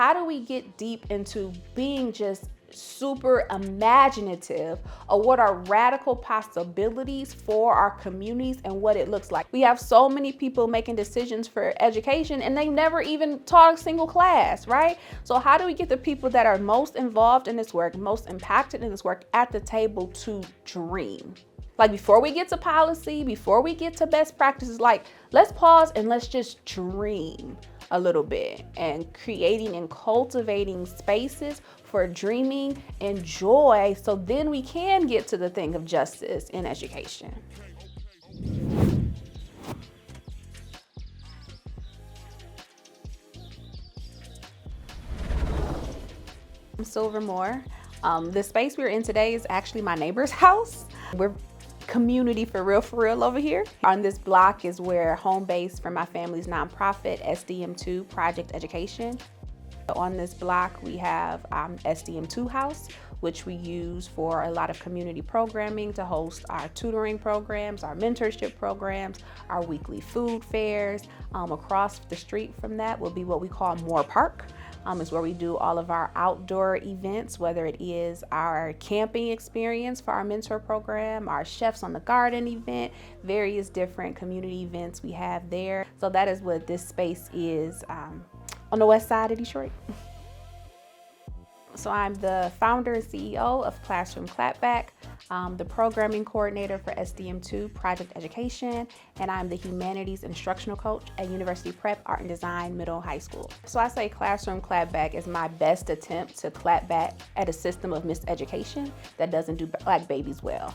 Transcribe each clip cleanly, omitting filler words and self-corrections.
how do we get deep into being just super imaginative of what are radical possibilities for our communities and what it looks like? We have so many people making decisions for education and they never even taught a single class, right? So how do we get the people that are most involved in this work, most impacted in this work at the table to dream? Like, before we get to policy, before we get to best practices, like, let's pause and let's just dream a little bit, and creating and cultivating spaces for dreaming and joy, so then we can get to the thing of justice in education. I'm Silvermore. The space we're in today is actually my neighbor's house. We're community for real over here. On this block is where home base for my family's nonprofit, SDM2 Project Education. On this block, we have SDM2 House, which we use for a lot of community programming to host our tutoring programs, our mentorship programs, our weekly food fairs. Across the street from that will be what we call Moore Park. Is where we do all of our outdoor events, whether it is our camping experience for our mentor program, our Chefs on the Garden event, various different community events we have there. So that is what this space is on the west side of Detroit. So I'm the founder and CEO of Classroom Clapback, the programming coordinator for SDM2 Project Education, and I'm the humanities instructional coach at University Prep Art and Design Middle High School. So I say Classroom Clapback is my best attempt to clap back at a system of miseducation that doesn't do Black babies well.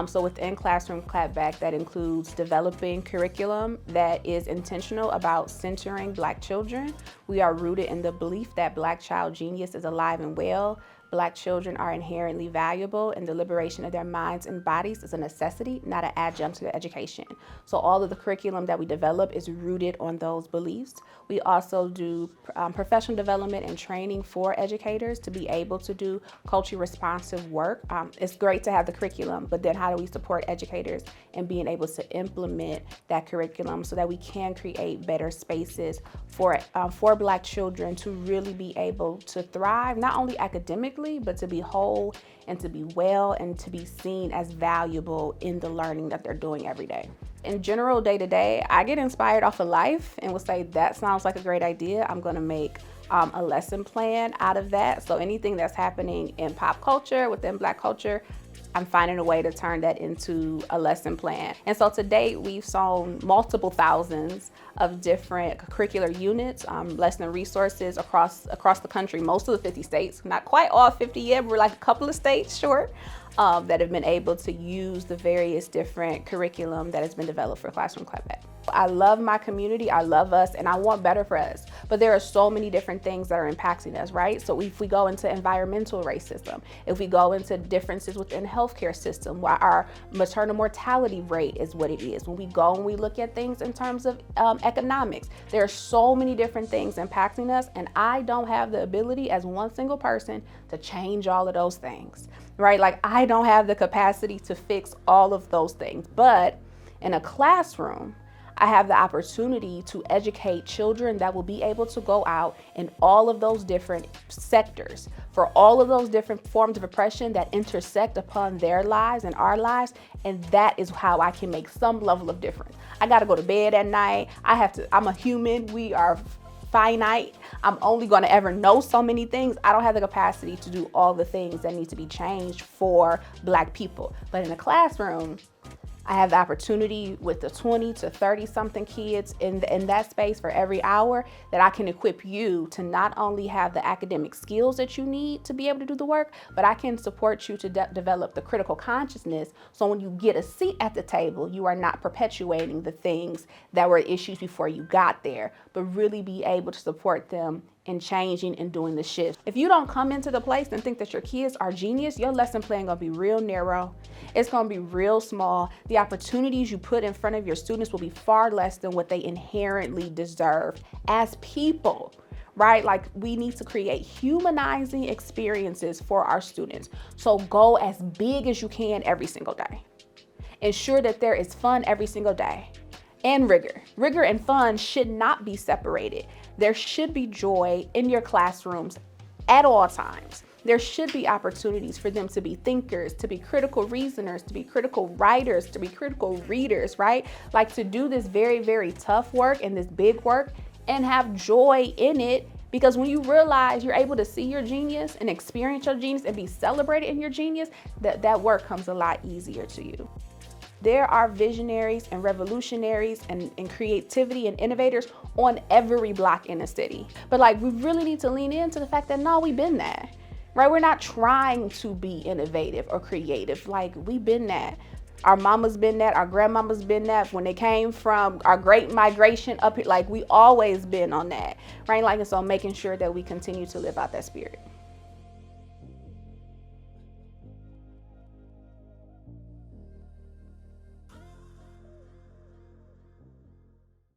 So within Classroom Clapback, that includes developing curriculum that is intentional about centering Black children. We are rooted in the belief that Black child genius is alive and well. Black children are inherently valuable, and the liberation of their minds and bodies is a necessity, not an adjunct to their education. So all of the curriculum that we develop is rooted on those beliefs. We also do professional development and training for educators to be able to do culturally responsive work. It's great to have the curriculum, but then how do we support educators in being able to implement that curriculum so that we can create better spaces for Black children to really be able to thrive, not only academically, but to be whole and to be well and to be seen as valuable in the learning that they're doing every day. In general, day to day, I get inspired off of life and will say, that sounds like a great idea. I'm gonna make a lesson plan out of that. So anything that's happening in pop culture, within Black culture, I'm finding a way to turn that into a lesson plan. And so to date, we've sown multiple thousands of different curricular units, lesson resources across the country, most of the 50 states, not quite all 50 yet, but we're like a couple of states short, that have been able to use the various different curriculum that has been developed for Classroom Clapback. I love my community, I love us, and I want better for us. But there are so many different things that are impacting us, right? So if we go into environmental racism, if we go into differences within healthcare system, why our maternal mortality rate is what it is. When we go and we look at things in terms of economics, there are so many different things impacting us, and I don't have the ability as one single person to change all of those things, right? Like, I don't have the capacity to fix all of those things, but in a classroom, I have the opportunity to educate children that will be able to go out in all of those different sectors for all of those different forms of oppression that intersect upon their lives and our lives. And that is how I can make some level of difference. I got to go to bed at night. I'm a human. We are finite. I'm only going to ever know so many things. I don't have the capacity to do all the things that need to be changed for Black people. But in a classroom, I have the opportunity with the 20 to 30 something kids in that space for every hour that I can equip you to not only have the academic skills that you need to be able to do the work, but I can support you to develop the critical consciousness. So when you get a seat at the table, you are not perpetuating the things that were issues before you got there, but really be able to support them in changing and doing the shift. If you don't come into the place and think that your kids are genius, your lesson plan gonna be real narrow. It's gonna be real small. The opportunities you put in front of your students will be far less than what they inherently deserve as people, right? Like, we need to create humanizing experiences for our students. So go as big as you can every single day. Ensure that there is fun every single day. And rigor. Rigor and fun should not be separated. There should be joy in your classrooms at all times. There should be opportunities for them to be thinkers, to be critical reasoners, to be critical writers, to be critical readers, right? Like to do this very, very tough work and this big work and have joy in it. Because when you realize you're able to see your genius and experience your genius and be celebrated in your genius, that work comes a lot easier to you. There are visionaries and revolutionaries and creativity and innovators on every block in the city. But like, we really need to lean into the fact that no, we've been there, right? We're not trying to be innovative or creative. Like, we've been that. Our mama's been that, our grandmama's been that. When they came from our great migration up here, like we always been on that, right? Like, and so making sure that we continue to live out that spirit.